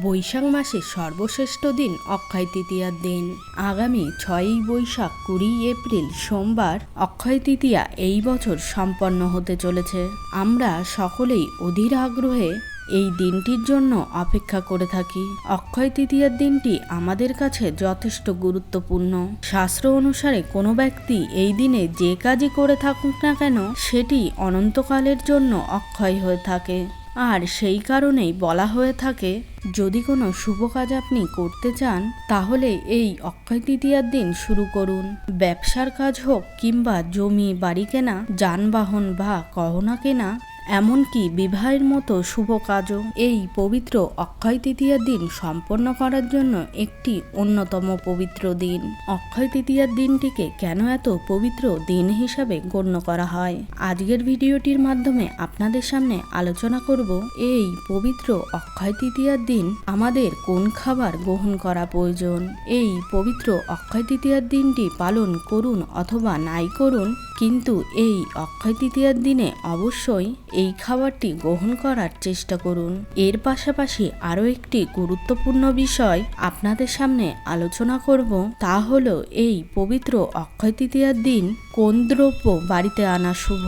বৈশাখ মাসের সর্বশ্রেষ্ঠ দিন অক্ষয় তৃতীয়ার দিন। আগামী 6ই বৈশাখ 20 এপ্রিল সোমবার অক্ষয় তৃতীয়া এই বছর সম্পন্ন হতে চলেছে। আমরা সকলেই অধীর আগ্রহে এই দিনটির জন্য অপেক্ষা করে থাকি। অক্ষয় তৃতীয়ার দিনটি আমাদের কাছে যথেষ্ট গুরুত্বপূর্ণ। শাস্ত্র অনুসারে কোনো ব্যক্তি এই দিনে যে কাজই করে থাকুক না কেন সেটি অনন্তকালের জন্য অক্ষয় হয়ে থাকে। আর সেই কারণেই বলা হয়ে থাকে, যদি কোনো শুভ কাজ আপনি করতে চান তাহলে এই অক্ষয় তৃতীয়ার দিন শুরু করুন। ব্যবসার কাজ হোক কিংবা জমি বাড়ি কেনা, যানবাহন বা গহনা কেনা, এমনকি বিবাহের মতো শুভ কাজও এই পবিত্র অক্ষয় তৃতীয়ার দিন সম্পন্ন করার জন্য একটি অন্যতম পবিত্র দিন। অক্ষয় তৃতীয়ার দিনটিকে কেন এত পবিত্র দিন হিসাবে গণ্য করা হয়, আজকের ভিডিওটির মাধ্যমে আপনাদের সামনে আলোচনা করব। এই পবিত্র অক্ষয় তৃতীয়ার দিন আমাদের কোন খাবার গ্রহণ করা প্রয়োজন। এই পবিত্র অক্ষয় তৃতীয়ার দিনটি পালন করুন অথবা নাই করুন, কিন্তু এই অক্ষয় তৃতীয়ার দিনে অবশ্যই এই খাবারটি গ্রহণ করার চেষ্টা করুন। এর পাশাপাশি আরও একটি গুরুত্বপূর্ণ বিষয় আপনাদের সামনে আলোচনা করব, তা হলো এই পবিত্র অক্ষয় তৃতীয়ার দিন কোন দ্রব্য বাড়িতে আনা শুভ।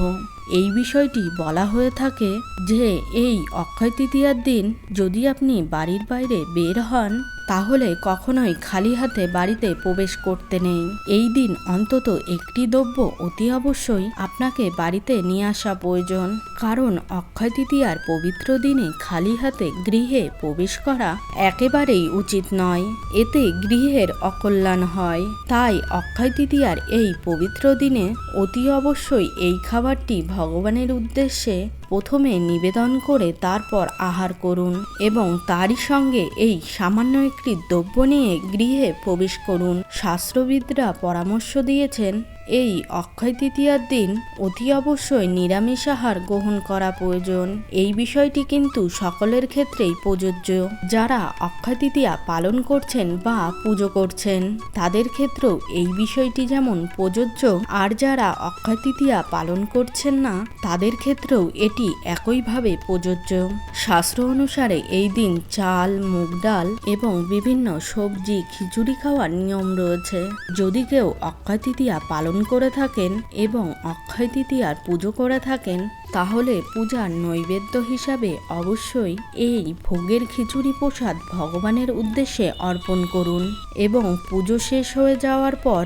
এই বিষয়টি বলা হয়ে থাকে যে এই অক্ষয় তৃতীয়ার দিন যদি আপনি বাড়ির বাইরে বের হন তাহলে কখনোই খালি হাতে বাড়িতে প্রবেশ করতে নেই। এই দিন অন্তত একটি দ্রব্য অতি অবশ্যই আপনাকে বাড়িতে নিয়ে আসা প্রয়োজন, কারণ অক্ষয় তৃতীয়ার পবিত্র দিনে খালি হাতে গৃহে প্রবেশ করা একেবারেই উচিত নয়। এতে গৃহের অকল্যাণ হয়। তাই অক্ষয় তৃতীয়ার এই পবিত্র দিনে অতি অবশ্যই এই খাবারটি ভগবানের উদ্দেশ্যে প্রথমে নিবেদন করে তারপর আহার করুন এবং তারই সঙ্গে এই সামান্য একটি দ্রব্য নিয়ে গৃহে প্রবেশ করুন। শাস্ত্রবিদরা পরামর্শ দিয়েছেন এই অক্ষয় তৃতীয়ার দিন অতি অবশ্যই নিরামিষ আহার গ্রহণ করা প্রয়োজন। এই বিষয়টি কিন্তু সকলের ক্ষেত্রেই প্রযোজ্য। যারা অক্ষয় তৃতীয়া পালন করছেন বা পুজো করছেন তাদের ক্ষেত্রেও এই বিষয়টি যেমন প্রযোজ্য, আর যারা অক্ষয় তৃতীয়া পালন করছেন না তাদের ক্ষেত্রেও এটি একইভাবে প্রযোজ্য। শাস্ত্র অনুসারে এই দিন চাল, মুগ ডাল এবং বিভিন্ন সবজি, খিচুড়ি খাওয়ার নিয়ম রয়েছে। যদি কেউ অক্ষয় তৃতীয়া পালন করে থাকেন এবং অক্ষয় তৃতীয়ার পুজো করে থাকেন তাহলে পূজার নৈবেদ্য হিসাবে অবশ্যই এই ভোগের খিচুড়ি প্রসাদ ভগবানের উদ্দেশ্যে অর্পণ করুন এবং পুজো শেষ হয়ে যাওয়ার পর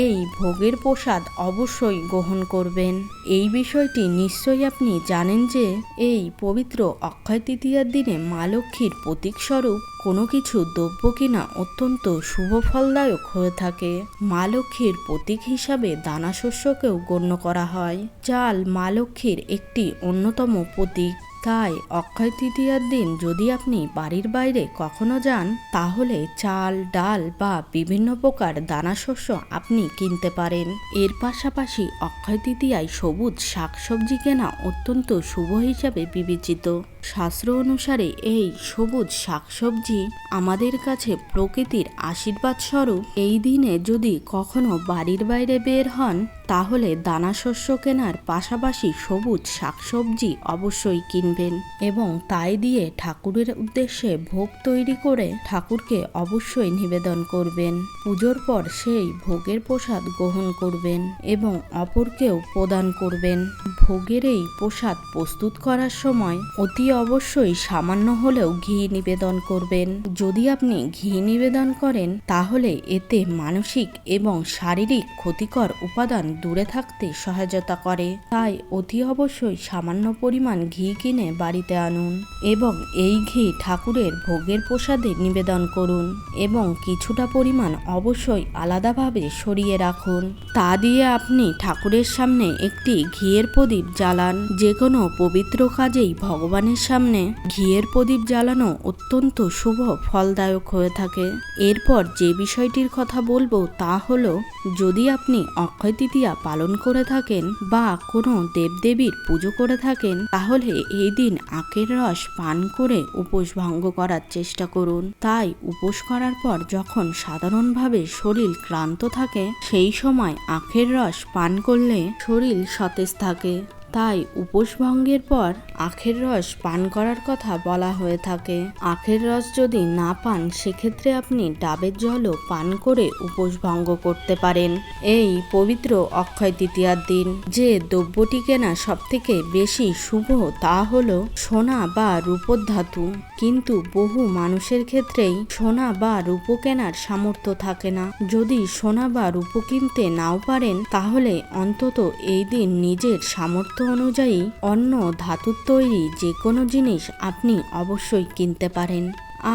এই ভোগের প্রসাদ অবশ্যই গ্রহণ করবেন। এই বিষয়টি নিশ্চয়ই আপনি জানেন যে এই পবিত্র অক্ষয় তৃতীয়ার দিনে মা লক্ষ্মীর প্রতীক স্বরূপ কোনো কিছু দ্রব্য কিনা অত্যন্ত শুভ ফলদায়ক হয়ে থাকে। মা লক্ষ্মীর প্রতীক হিসাবে দানাশস্যকেও গণ্য করা হয়। চাল মা লক্ষ্মীর একটি অন্যতম প্রতীক। তাই অক্ষয় তৃতীয়ার দিন যদি আপনি বাড়ির বাইরে কখনো যান তাহলে চাল, ডাল বা বিভিন্ন প্রকার দানাশস্য আপনি কিনতে পারেন। এর পাশাপাশি অক্ষয় তৃতীয়ায় সবুজ শাকসবজি কেনা অত্যন্ত শুভ হিসাবে বিবেচিত। শাস্ত্র অনুসারে এই সবুজ শাকসবজি আমাদের কাছে প্রকৃতির আশীর্বাদ স্বরূপ। এই দিনে যদি কখনো বাড়ির বাইরে বের হন তাহলে দানাশস্য কেনার পাশাপাশি সবুজ শাকসবজি অবশ্যই কিনবেন এবং তাই দিয়ে ঠাকুরের উদ্দেশ্যে ভোগ তৈরি করে ঠাকুরকে অবশ্যই নিবেদন করবেন। পুজোর পর সেই ভোগের প্রসাদ গ্রহণ করবেন এবং অপরকেও প্রদান করবেন। ভোগের এই প্রসাদ প্রস্তুত করার সময় অতি অবশ্যই সামান্য হলেও ঘি নিবেদন করবেন। যদি আপনি ঘি নিবেদন করেন তাহলে এতে মানসিক এবং শারীরিক ক্ষতিকর উপাদান দূরে থাকতে সহায়তা করে। তাই অতি অবশ্যই সামান্য পরিমাণ ঘি কিনে বাড়িতে আনুন এবং এই ঘি ঠাকুরের ভোগের প্রসাদে নিবেদন করুন এবং কিছুটা পরিমাণ অবশ্যই আলাদাভাবে সরিয়ে রাখুন। তা দিয়ে আপনি ঠাকুরের সামনে একটি ঘিয়ের প্রদীপ জ্বালান। যে কোনো পবিত্র কাজেই ভগবানের সামনে ঘিয়ের প্রদীপ জ্বালানো অত্যন্ত শুভ ফলদায়ক হয়ে থাকে। এরপর যে বিষয়টির কথা বলবো তা হলো, যদি আপনি অক্ষয় তৃতীয়া পালন করে থাকেন বা কোনো দেবদেবীর পুজো করে থাকেন তাহলে এই দিন আখের রস পান করে উপোস ভঙ্গ করার চেষ্টা করুন। তাই উপোস করার পর যখন সাধারণভাবে শরীর ক্লান্ত থাকে সেই সময় আখের রস পান করলে শরীর সতেজ থাকে। তাই উপোস ভঙ্গের পর আখের রস পান করার কথা বলা হয়ে থাকে। আখের রস যদি না পান সেক্ষেত্রে আপনি ডাবের জলও পান করে উপোস ভঙ্গ করতে পারেন। এই পবিত্র অক্ষয় তৃতীয়ার দিন যে দ্রব্যটি কেনা সবথেকে বেশি শুভ তা হলো সোনা বা রূপোর ধাতু। কিন্তু বহু মানুষের ক্ষেত্রেই সোনা বা রূপো কেনার সামর্থ্য থাকে না। যদি সোনা বা রূপো কিনতে নাও পারেন তাহলে অন্তত এই দিন নিজের সামর্থ্য অনুযায়ী অন্য ধাতুর তৈরি যে কোনো জিনিস আপনি অবশ্যই কিনতে পারেন।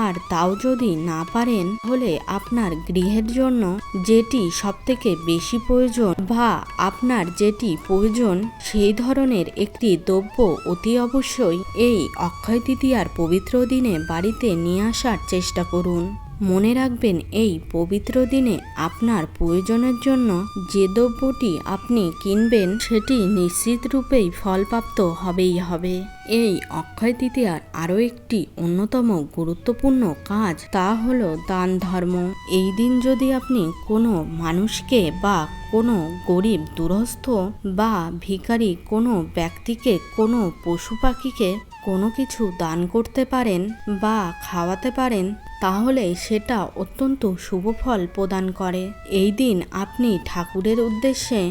আর তাও যদি না পারেন হলে আপনার গৃহের জন্য যেটি সবথেকে বেশি প্রয়োজন বা আপনার যেটি প্রয়োজন সেই ধরনের একটি দ্রব্য অতি অবশ্যই এই অক্ষয় তৃতীয়ার পবিত্র দিনে বাড়িতে নিয়ে আসার চেষ্টা করুন। মনে রাখবেন এই পবিত্র দিনে আপনার প্রয়োজনের জন্য যে দ্রব্যটি আপনি কিনবেন সেটি নিশ্চিত রূপেই ফলপ্রাপ্ত হবেই হবে। এই অক্ষয় তৃতীয়ার আরও একটি অন্যতম গুরুত্বপূর্ণ কাজ তা হলো দান ধর্ম। এই দিন যদি আপনি কোনো মানুষকে বা কোনো গরিব দুরস্থ বা ভিখারি কোনো ব্যক্তিকে কোনো পশু পাখিকে কোনো কিছু দান করতে পারেন বা খাওয়াতে পারেন তাহলে সেটা অত্যন্ত শুভ ফল প্রদান করে। এই দিন আপনি ঠাকুরের উদ্দেশ্যে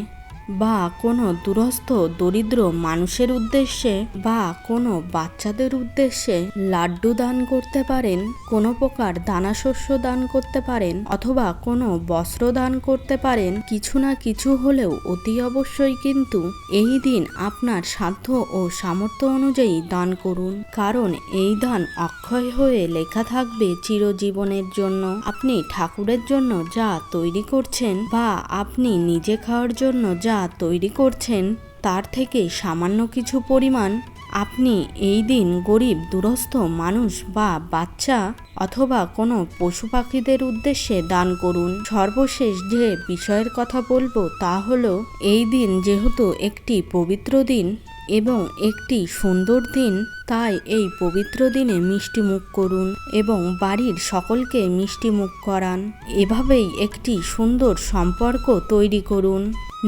বা কোনো দুরস্থ দরিদ্র মানুষের উদ্দেশ্যে বা কোনো বাচ্চাদের উদ্দেশ্যে লাড্ডু দান করতে পারেন, কোনো প্রকার দানাশস্য দান করতে পারেন অথবা কোনো বস্ত্র দান করতে পারেন। কিছু না কিছু হলেও অতি অবশ্যই কিন্তু এই দিন আপনার সাধ্য ও সামর্থ্য অনুযায়ী দান করুন, কারণ এই দান অক্ষয় হয়ে লেখা থাকবে চিরজীবনের জন্য। আপনি ঠাকুরের জন্য যা তৈরি করছেন বা আপনি নিজে খাওয়ার জন্য যা তৈরি করছেন তার থেকে সামান্য কিছু পরিমাণ আপনি এই দিন গরিব দুরস্থ মানুষ বা বাচ্চা অথবা কোনো পশু পাখিদের উদ্দেশ্যে দান করুন। সর্বশেষ যে বিষয়ের কথা বলবো তা হলো এই দিন যেহেতু একটি পবিত্র দিন এবং একটি সুন্দর দিন, তাই এই পবিত্র দিনে মিষ্টি মুখ করুন এবং বাড়ির সকলকে মিষ্টি মুখ করান। এভাবেই একটি সুন্দর সম্পর্ক তৈরি করুন।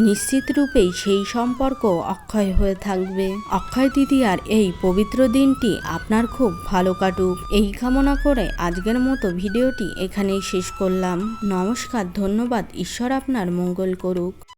নিশ্চিত রূপেই সেই সম্পর্ক অক্ষয় হয়ে থাকবে। অক্ষয় তৃতীয়ার এই পবিত্র দিনটি আপনার খুব ভালো কাটুক এই কামনা করে আজকের মতো ভিডিওটি এখানেই শেষ করলাম। নমস্কার, ধন্যবাদ। ঈশ্বর আপনার মঙ্গল করুক।